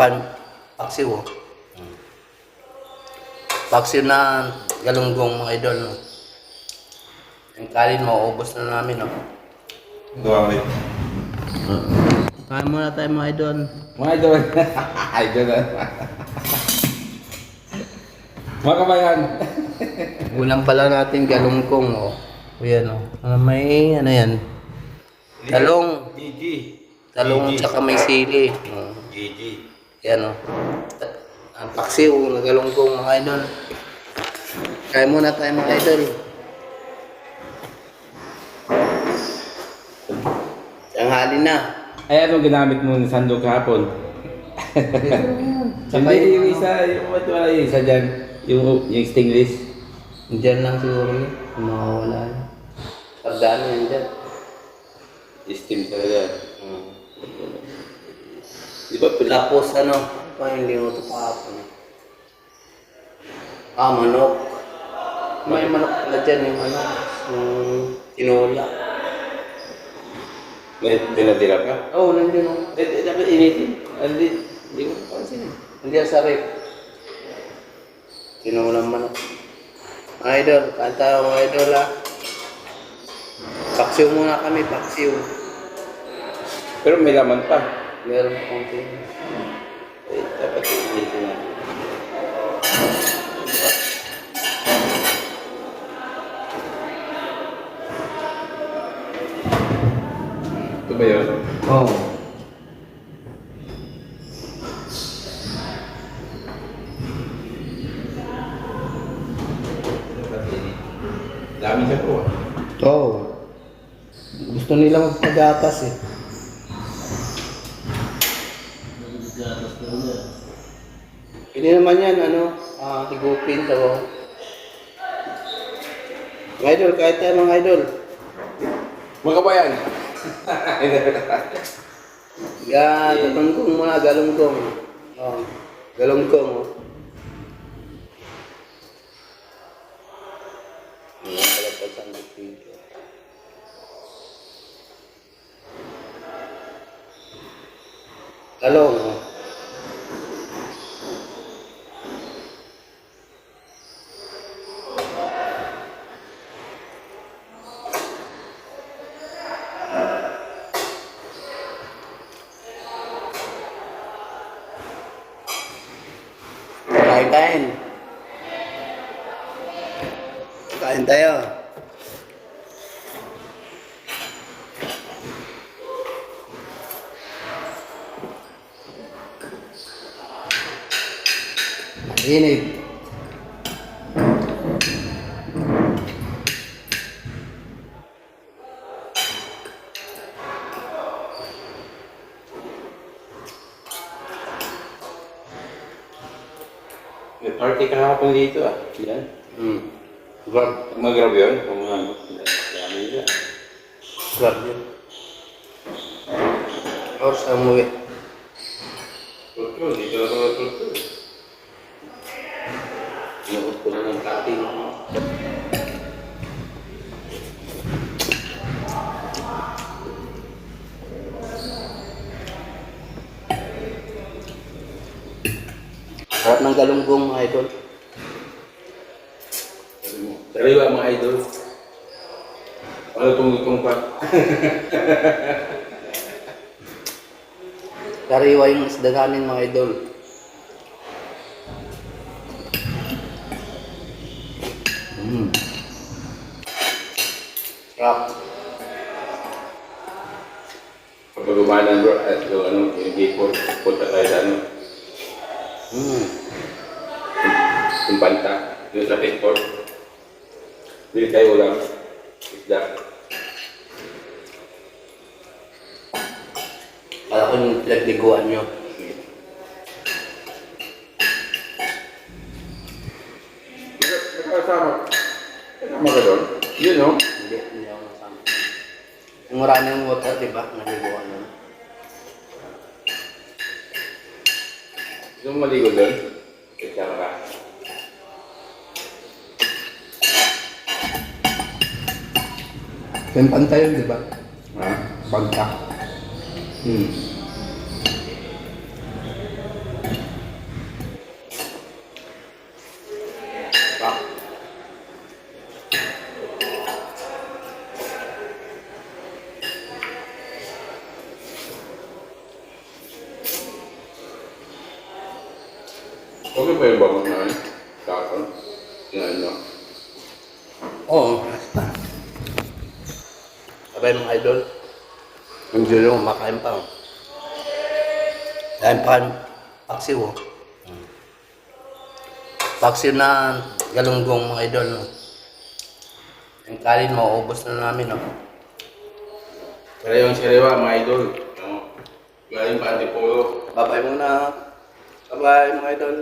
Paksiw oh. Paksiw na galunggong mga idol. No? Yung kanin mauubos na namin. No? Gawamit. Kain muna tayo mga idol. Mga idol. Idol na. Mga kabayan. Ulam pala natin galunggong. Oh. O yan oh. May ano yan. Talong. GG. Talong tsaka may sili. GG. Yan o. Ang paksiw na galunggong mga idol. Kaya muna tayo mga idol. Tanghali na. Ay, anong ginamit mo ng sandok kahapon? Hindi, yung isa, wala yung isa dyan. Yung stainless. Diyan lang siguro yun. Mawawala yun. Pagdaan yan dyan. Steam talaga. Di ba pala? Tapos ano, pa hindi mo ito kahapon. Manok. May manok pala dyan yung ano, yung tinola. May tinatira ka? Oo, nandiyan o. Dapat initin. Hindi ko pansin. Hindi ang sarip. Tinolang manok. Mga idol, kain tayo mga idol ha. Paksiw muna kami, paksiw. Pero may laman pa. Meron pa konti. Eh, dapat initin natin. Ito ba yun? Oo. Oh. Dami siya po. Oo. Gusto nila magpagatas eh. Hindi naman yan, ano, higupin daw. Mga idol, kahit tayo mga idol. Mga kabayan! Galunggong muna, galunggong. Oh, galunggong. Oh. Ayan pala pa sa dito. Talong. Oh. Kain. Kain tayo. Init. May party kahapon dito ah. Yan. Grab. Mag-grab yun? Kung ano. Dami nila. Grab yun. Or sa umuwi. Tulto, dito ako na tulto. Inuot ko na ng cutting. Sarap ng galunggong mga idol. Sariwa mga idol. Ano itong pa? Kariwa yung isda namin mga idol. Sarap. Kapag umanan bro, at yung ano, yung gipon, punta tayo sa ano, yung panta, yung sa pekport. Bili tayo ulam, isda. Kala ko yung pinagliguan nyo. Nakasama. Kasama ka doon? Yun no? Hindi ako nasama. Yung running water, di ba? Nagliguan nyo. Yung maligo doon? Kaya ka. Yung pantay yun, di ba? Ha? Pagka. Okay ba yung bawang na yun? Kakon? Yung ano? Oo. Sabay mga idol. Yung dilo, makain pa. Kain pa paksiw. Oh. Paksiw na galunggong mga idol. No? Yung kanin mauubos na namin. No? Kaya yung sariwa, mga idol. Galing pa Antipolo. Babay muna. Bye-bye mga idol.